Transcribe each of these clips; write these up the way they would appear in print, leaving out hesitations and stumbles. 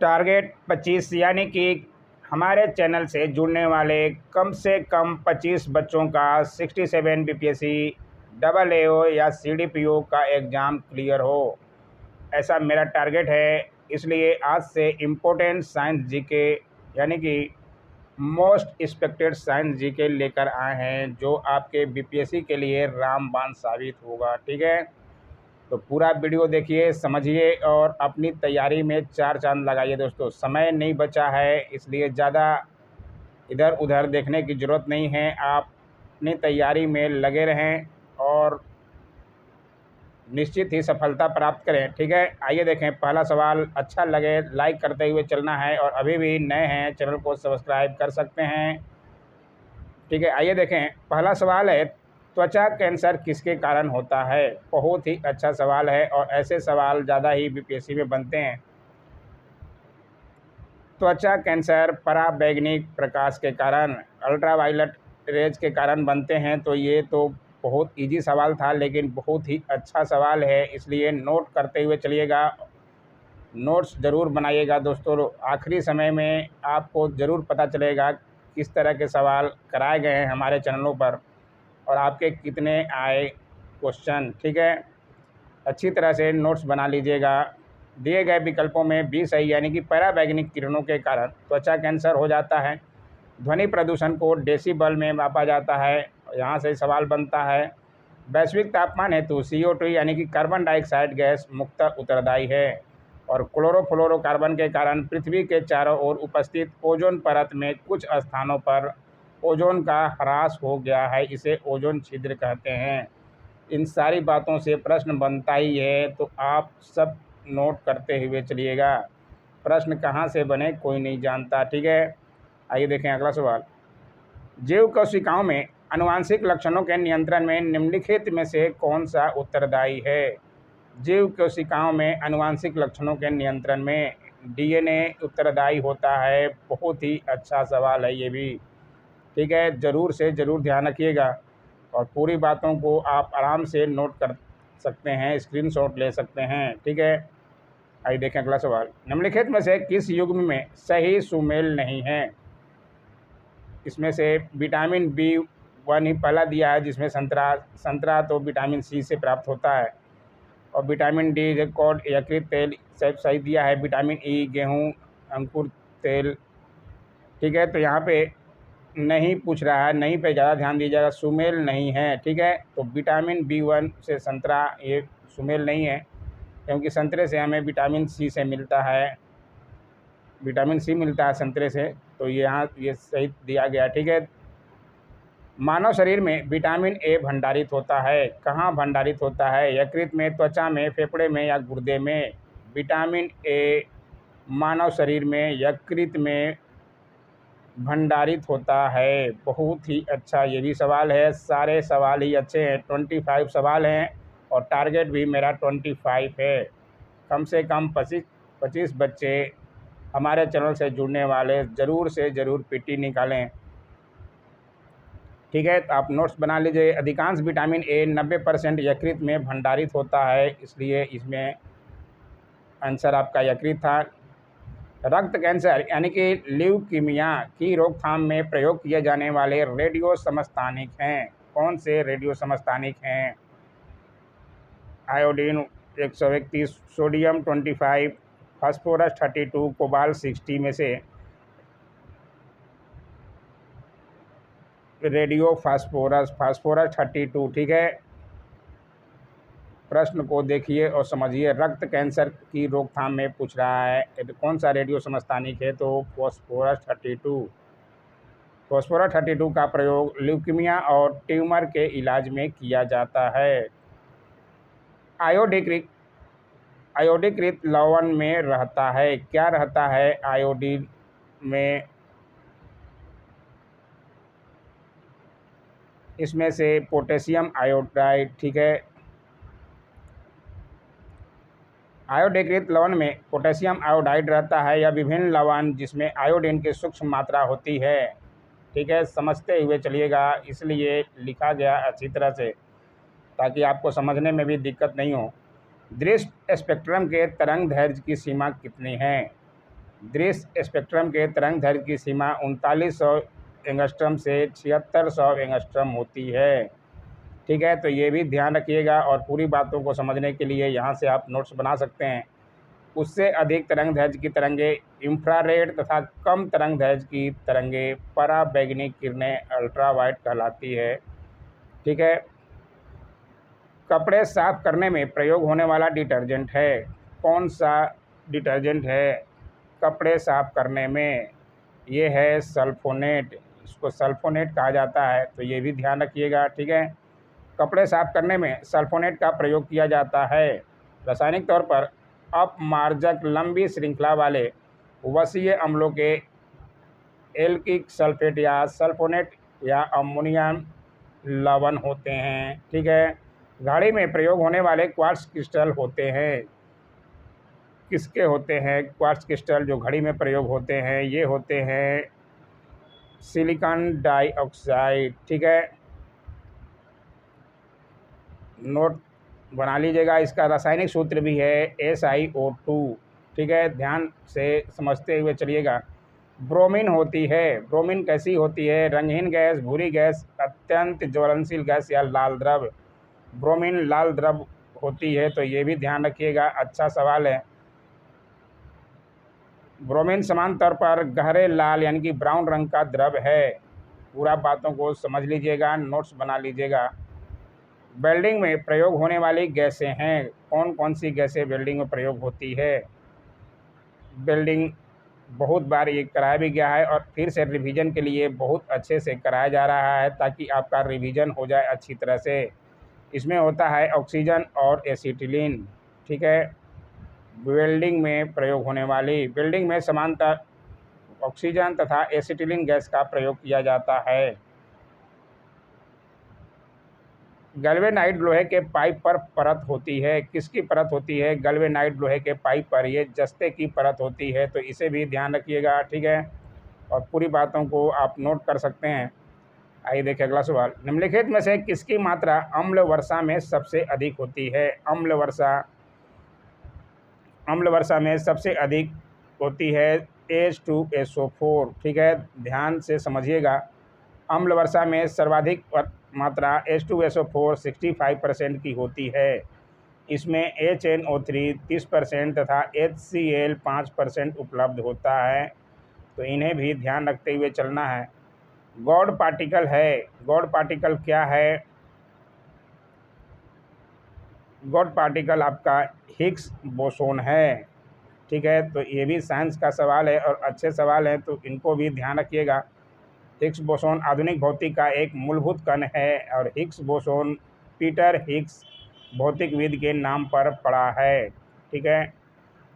Target 25 यानी कि हमारे चैनल से जुड़ने वाले कम से कम 25 बच्चों का 67 बीपीएससी डबल एओ या सीडीपीओ का एग्ज़ाम क्लियर हो, ऐसा मेरा टारगेट है। इसलिए आज से इम्पोर्टेंट साइंस जीके यानी कि मोस्ट एक्सपेक्टेड साइंस जीके लेकर आए हैं, जो आपके बीपीएससी के लिए रामबाण साबित होगा। ठीक है, तो पूरा वीडियो देखिए, समझिए और अपनी तैयारी में चार चांद लगाइए। दोस्तों, समय नहीं बचा है, इसलिए ज़्यादा इधर उधर देखने की ज़रूरत नहीं है। आप अपनी तैयारी में लगे रहें और निश्चित ही सफलता प्राप्त करें। ठीक है, आइए देखें। पहला सवाल अच्छा लगे लाइक करते हुए चलना है, और अभी भी नए हैं चैनल को सब्सक्राइब कर सकते हैं। ठीक है, आइए देखें। पहला सवाल है, त्वचा कैंसर किसके कारण होता है? बहुत ही अच्छा सवाल है और ऐसे सवाल ज़्यादा ही बीपीएससी में बनते हैं। त्वचा कैंसर पराबैंगनी प्रकाश के कारण, अल्ट्रावायलेट रेज के कारण बनते हैं। तो ये तो बहुत इजी सवाल था, लेकिन बहुत ही अच्छा सवाल है, इसलिए नोट करते हुए चलिएगा। नोट्स ज़रूर बनाइएगा दोस्तों। आखिरी समय में आपको ज़रूर पता चलेगा किस तरह के सवाल कराए गए हैं हमारे चैनलों पर और आपके कितने आए क्वेश्चन। ठीक है, अच्छी तरह से नोट्स बना लीजिएगा। दिए गए विकल्पों में बी सही, यानी कि पराबैंगनी किरणों के कारण त्वचा कैंसर हो जाता है। ध्वनि प्रदूषण को डेसिबल में मापा जाता है, यहाँ से सवाल बनता है। वैश्विक तापमान हेतु CO2 यानी कि कार्बन डाइऑक्साइड गैस मुक्त उत्तरदायी है। और क्लोरोफ्लोरोकार्बन के कारण पृथ्वी के चारों ओर उपस्थित ओजोन परत में कुछ स्थानों पर ओजोन का ह्रास हो गया है, इसे ओजोन छिद्र कहते हैं। इन सारी बातों से प्रश्न बनता ही है, तो आप सब नोट करते हुए चलिएगा। प्रश्न कहाँ से बने कोई नहीं जानता। ठीक है, आइए देखें अगला सवाल। जीव कोशिकाओं में आनुवांशिक लक्षणों के नियंत्रण में निम्नलिखित में से कौन सा उत्तरदायी है? जीव कोशिकाओं में आनुवांशिक लक्षणों के नियंत्रण में डीएनए उत्तरदायी होता है। बहुत ही अच्छा सवाल है ये भी। ठीक है, ज़रूर से ज़रूर ध्यान रखिएगा और पूरी बातों को आप आराम से नोट कर सकते हैं, स्क्रीनशॉट ले सकते हैं। ठीक है, आइए देखें अगला सवाल। निम्नलिखित में से किस युग्म में सही सुमेल नहीं है? इसमें से विटामिन B1 ही पहला दिया है, जिसमें संतरा तो विटामिन C से प्राप्त होता है, और विटामिन D रिकॉर्ड यकृत तेल सब सही दिया है। विटामिन E गेहूं अंकुर तेल। ठीक है, तो यहाँ पे नहीं पूछ रहा है, नहीं पे ज़्यादा ध्यान दीजिएगा, सुमेल नहीं है। ठीक है, तो विटामिन B1 से संतरा ये सुमेल नहीं है, क्योंकि संतरे से हमें विटामिन C से मिलता है, विटामिन C मिलता है संतरे से, तो यहाँ ये सही दिया गया। ठीक है, मानव शरीर में विटामिन A भंडारित होता है। कहाँ भंडारित होता है? यकृत में, त्वचा में, फेफड़े में या गुर्दे में? विटामिन A मानव शरीर में यकृत में भंडारित होता है। बहुत ही अच्छा ये भी सवाल है। सारे सवाल ही अच्छे हैं। 25 सवाल हैं और टारगेट भी मेरा 25 है। कम से कम 25 बच्चे हमारे चैनल से जुड़ने वाले ज़रूर से ज़रूर पीटी निकालें। ठीक है, तो आप नोट्स बना लीजिए। अधिकांश विटामिन A 90% यकृत में भंडारित होता है, इसलिए इसमें आंसर आपका यकृत था। रक्त कैंसर यानी कि ल्यूकीमिया की रोकथाम में प्रयोग किए जाने वाले रेडियो समस्थानिक हैं। कौन से रेडियो समस्थानिक हैं? आयोडीन 131, सोडियम 25, फास्फोरस 32, कोबाल्ट 60 में से रेडियो फास्फोरस 32। ठीक है, प्रश्न को देखिए और समझिए। रक्त कैंसर की रोकथाम में पूछ रहा है, तो कौन सा रेडियो समस्थानिक है? तो फास्फोरस 32। फास्फोरस 32 का प्रयोग ल्यूकीमिया और ट्यूमर के इलाज में किया जाता है। आयोडीकृत लवण में रहता है। क्या रहता है आयोडीन में? इसमें से पोटेशियम आयोडाइड। ठीक है, आयोडीकृत लवण में पोटेशियम आयोडाइड रहता है या विभिन्न लवण जिसमें आयोडीन की सूक्ष्म मात्रा होती है। ठीक है, समझते हुए चलिएगा, इसलिए लिखा गया अच्छी तरह से ताकि आपको समझने में भी दिक्कत नहीं हो। दृश्य स्पेक्ट्रम के तरंग दैर्ध्य की सीमा कितनी है? दृश्य स्पेक्ट्रम के तरंगदैर्घ्य की सीमा 3900 एंगस्ट्रम से 7600 एंगस्ट्रम होती है। ठीक है, तो ये भी ध्यान रखिएगा और पूरी बातों को समझने के लिए यहाँ से आप नोट्स बना सकते हैं। उससे अधिक तरंगदैर्घ्य की तरंगें इंफ्रारेड तथा कम तरंगदैर्घ्य की तरंगें पराबैंगनी किरणें अल्ट्रावायलेट कहलाती है। ठीक है, कपड़े साफ करने में प्रयोग होने वाला डिटर्जेंट है। कौन सा डिटर्जेंट है कपड़े साफ करने में? ये है सल्फोनेट। इसको सल्फोनेट कहा जाता है, तो ये भी ध्यान रखिएगा। ठीक है, कपड़े साफ करने में सल्फोनेट का प्रयोग किया जाता है। रासायनिक तौर पर अपमार्जक लंबी श्रृंखला वाले वसीय अम्लों के एल्किक सल्फेट या सल्फोनेट या अमोनियम लवण होते हैं। ठीक है, गाड़ी में प्रयोग होने वाले क्वार्ट्ज क्रिस्टल होते हैं। किसके होते हैं क्वार्ट्ज क्रिस्टल जो घड़ी में प्रयोग होते हैं? ये होते हैं सिलिकॉन डाइऑक्साइड। ठीक है, नोट बना लीजिएगा। इसका रासायनिक सूत्र भी है SiO2। ठीक है, ध्यान से समझते हुए चलिएगा। ब्रोमीन होती है। ब्रोमीन कैसी होती है? रंगहीन गैस, भूरी गैस, अत्यंत ज्वलनशील गैस या लाल द्रव। ब्रोमीन लाल द्रव होती है, तो ये भी ध्यान रखिएगा। अच्छा सवाल है। ब्रोमीन समान तौर पर गहरे लाल यानी कि ब्राउन रंग का द्रव है। पूरा बातों को समझ लीजिएगा, नोट्स बना लीजिएगा। वेल्डिंग में प्रयोग होने वाली गैसें हैं। कौन कौन सी गैसें वेल्डिंग में प्रयोग होती है? वेल्डिंग बहुत बार ये कराया भी गया है और फिर से रिवीजन के लिए बहुत अच्छे से कराया जा रहा है ताकि आपका रिवीजन हो जाए अच्छी तरह से। इसमें होता है ऑक्सीजन और एसिटिलीन। ठीक है, वेल्डिंग में प्रयोग होने वाली वेल्डिंग में समानांतर ऑक्सीजन तथा एसिटिलीन गैस का प्रयोग किया जाता है। गैल्वेनाइड लोहे के पाइप पर परत होती है। किसकी परत होती है? गैल्वेनाइड लोहे के पाइप पर ये जस्ते की परत होती है, तो इसे भी ध्यान रखिएगा। ठीक है, और पूरी बातों को आप नोट कर सकते हैं। आइए देखिए अगला सवाल। निम्नलिखित में से किसकी मात्रा अम्ल वर्षा में सबसे अधिक होती है? अम्ल वर्षा में सबसे अधिक होती है H2SO4। ठीक है, ध्यान से समझिएगा। अम्ल वर्षा में सर्वाधिक मात्रा H2SO4 65% की होती है। इसमें HNO3 30% तथा HCl 5% उपलब्ध होता है, तो इन्हें भी ध्यान रखते हुए चलना है। गॉड पार्टिकल है। गॉड पार्टिकल क्या है? गॉड पार्टिकल आपका हिग्स बोसोन है। ठीक है, तो ये भी साइंस का सवाल है और अच्छे सवाल हैं, तो इनको भी ध्यान रखिएगा। हिग्स बोसोन आधुनिक भौतिकी का एक मूलभूत कण है और हिग्स बोसोन पीटर हिग्स भौतिकविद के नाम पर पड़ा है। ठीक है,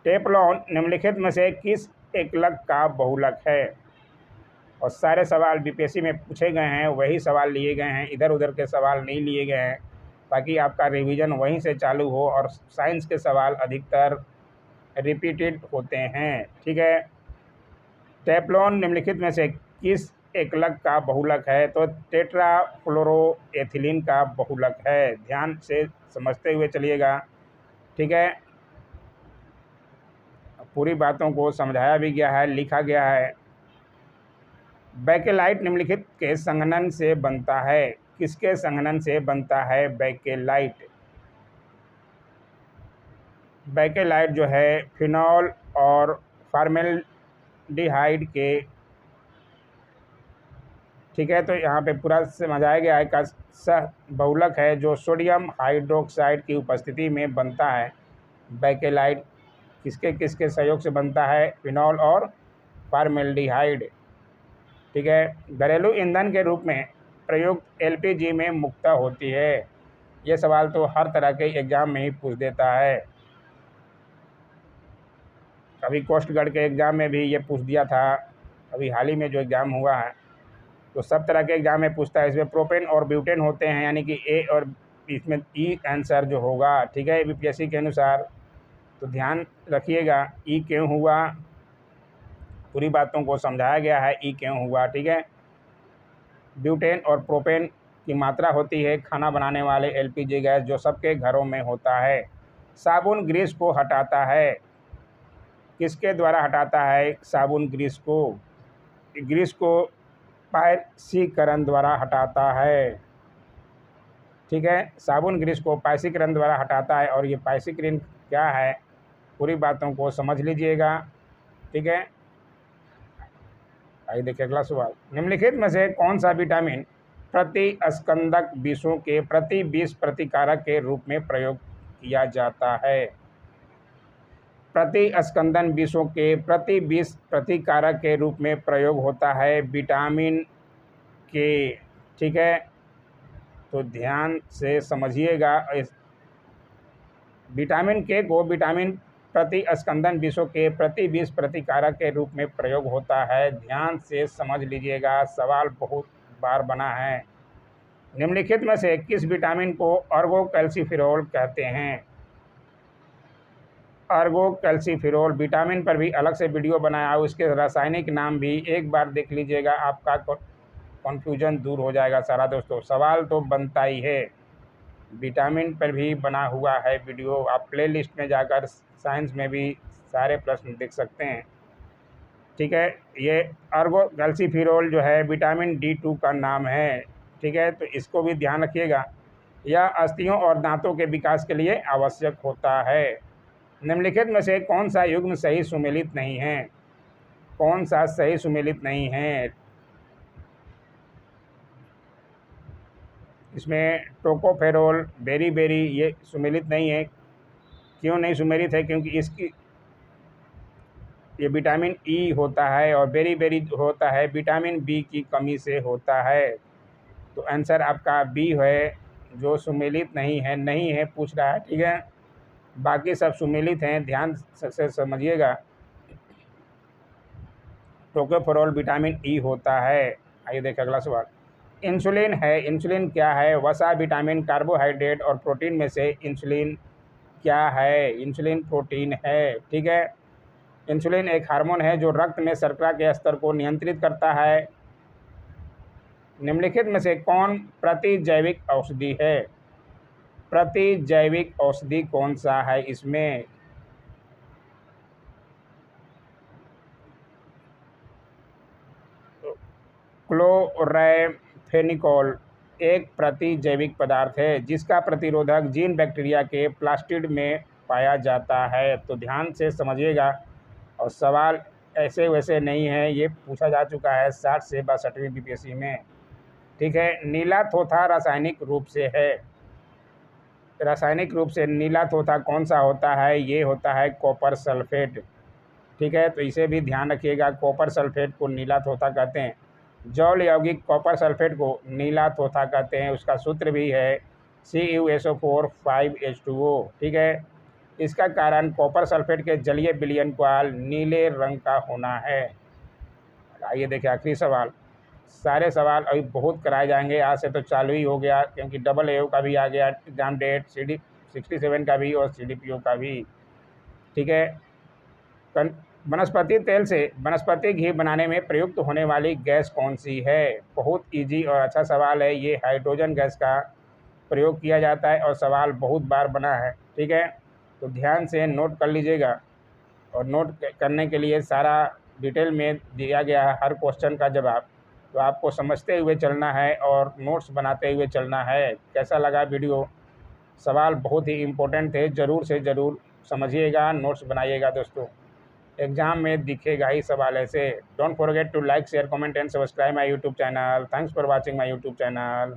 टेफ्लॉन निम्नलिखित में से किस एकलक का बहुलक है? और सारे सवाल बीपीएससी में पूछे गए हैं, वही सवाल लिए गए हैं, इधर उधर के सवाल नहीं लिए गए हैं, ताकि आपका रिवीजन वहीं से चालू हो। और साइंस के सवाल अधिकतर रिपीटेड होते हैं। ठीक है, टेफ्लॉन निम्नलिखित में से किस एकलक का बहुलक है? तो टेट्राफ्लोरोएथिलीन का बहुलक है। ध्यान से समझते हुए चलिएगा। ठीक है, पूरी बातों को समझाया भी गया है, लिखा गया है। बेकेलाइट निम्नलिखित के संघनन से बनता है। किसके संघनन से बनता है बेकेलाइट? बेकेलाइट जो है फिनॉल और फॉर्मेल्डिहाइड के। ठीक है, तो यहाँ पे पूरा समझाया गया है का सह बहुलक है जो सोडियम हाइड्रोक्साइड की उपस्थिति में बनता है। बेकेलाइट किसके किसके सहयोग से बनता है? फिनॉल और फॉर्मेल्डिहाइड। ठीक है, घरेलू ईंधन के रूप में प्रयुक्त LPG में मुक्ता होती है। ये सवाल तो हर तरह के एग्ज़ाम में ही पूछ देता है। अभी कोस्ट गार्ड के एग्ज़ाम में भी ये पूछ दिया था, अभी हाल ही में जो एग्ज़ाम हुआ है, तो सब तरह के एग्ज़ाम में पूछता है। इसमें प्रोपेन और ब्यूटेन होते हैं, यानी कि ए और इसमें ई आंसर जो होगा। ठीक है, बीपीएससी के अनुसार, तो ध्यान रखिएगा ई क्यों हुआ, पूरी बातों को समझाया गया है ई क्यों हुआ। ठीक है, ब्यूटेन और प्रोपेन की मात्रा होती है खाना बनाने वाले LPG गैस जो सबके घरों में होता है। साबुन ग्रीस को हटाता है। किसके द्वारा हटाता है साबुन ग्रीस को पायसीकरण द्वारा हटाता है। ठीक है, साबुन ग्रीस को पायसीकरण द्वारा हटाता है। और ये पायसीकरण क्या है, पूरी बातों को समझ लीजिएगा। ठीक है, आइए देखिए अगला सवाल। निम्नलिखित में से कौन सा विटामिन प्रतिस्कंदक विषों के प्रति विष प्रतिकारक के रूप में प्रयोग किया जाता है? प्रतिस्कंदन विषों के प्रति विष प्रतिकारक के रूप में प्रयोग होता है विटामिन के। ठीक है, तो ध्यान से समझिएगा। विटामिन के को विटामिन प्रतिस्कंदन विषों के प्रति विष प्रतिकारक के रूप में प्रयोग होता है। ध्यान से समझ लीजिएगा, सवाल बहुत बार बना है। निम्नलिखित में से किस विटामिन को अर्गोकैल्सिफेरॉल कहते हैं? अर्गोकैल्सिफेरॉल विटामिन पर भी अलग से वीडियो बनाया है, उसके रासायनिक नाम भी एक बार देख लीजिएगा, आपका कन्फ्यूजन दूर हो जाएगा सारा दोस्तों। सवाल तो बनता ही है, विटामिन पर भी बना हुआ है वीडियो, आप प्ले लिस्ट में जाकर साइंस में भी सारे प्रश्न देख सकते हैं। ठीक है, ये अर्गोकैल्सिफेरॉल जो है विटामिन D2 का नाम है। ठीक है, तो इसको भी ध्यान रखिएगा। यह अस्थियों और दांतों के विकास के लिए आवश्यक होता है। निम्नलिखित में से कौन सा युग्म सही सुमेलित नहीं है? कौन सा सही सुमेलित नहीं है? इसमें टोकोफेरॉल, बेरी ये सुमेलित नहीं है। क्यों नहीं सुमेलित है? क्योंकि इसकी ये विटामिन ई होता है और बेरी होता है विटामिन बी की कमी से होता है। तो आंसर आपका बी है, जो सुमेलित नहीं है पूछ रहा है। ठीक है, बाकी सब सुमेलित हैं, ध्यान से समझिएगा। टोकोफेरॉल विटामिन ई होता है। आइए देखें अगला सवाल। इंसुलिन है, इंसुलिन क्या है? वसा, विटामिन, कार्बोहाइड्रेट और प्रोटीन में से इंसुलिन क्या है? इंसुलिन प्रोटीन है। ठीक है, इंसुलिन एक हार्मोन है जो रक्त में शर्करा के स्तर को नियंत्रित करता है। निम्नलिखित में से कौन प्रतिजैविक औषधि है? प्रतिजैविक औषधि कौन सा है इसमें? क्लोरैम्फेनिकोल एक प्रतिजैविक पदार्थ है जिसका प्रतिरोधक जीन बैक्टीरिया के प्लास्टिड में पाया जाता है। तो ध्यान से समझिएगा, और सवाल ऐसे वैसे नहीं है, ये पूछा जा चुका है 60 से 62वीं बीपीएससी में। ठीक है, नीला थोथा रासायनिक रूप से है। रासायनिक रूप से नीला थोथा कौन सा होता है? ये होता है कॉपर सल्फेट। ठीक है, तो इसे भी ध्यान रखिएगा, कॉपर सल्फेट को नीला थोथा कहते हैं। जौल यौगिक कॉपर सल्फेट को नीला थोथा कहते हैं। उसका सूत्र भी है CuSO4 5H2O। ठीक है, इसका कारण कॉपर सल्फेट के जलीय विलयन कॉइल नीले रंग का होना है। आइए देखिए आखिरी सवाल। सारे सवाल अभी बहुत कराए जाएंगे, आज से तो चालू ही हो गया, क्योंकि AA का भी आ गया एग्जाम डेट, CD 67 का भी और CDPO का भी। ठीक है, वनस्पति तेल से वनस्पति घी बनाने में प्रयुक्त होने वाली गैस कौन सी है? बहुत इजी और अच्छा सवाल है। ये हाइड्रोजन गैस का प्रयोग किया जाता है और सवाल बहुत बार बना है। ठीक है, तो ध्यान से नोट कर लीजिएगा, और नोट करने के लिए सारा डिटेल में दिया गया है हर क्वेश्चन का जवाब। तो आपको समझते हुए चलना है और नोट्स बनाते हुए चलना है। कैसा लगा वीडियो? सवाल बहुत ही इम्पोर्टेंट थे, ज़रूर से ज़रूर समझिएगा, नोट्स बनाइएगा दोस्तों, एग्जाम में दिखेगा ही सवाल ऐसे। Don't forget to like, share, comment and subscribe my YouTube channel. Thanks for watching my YouTube channel.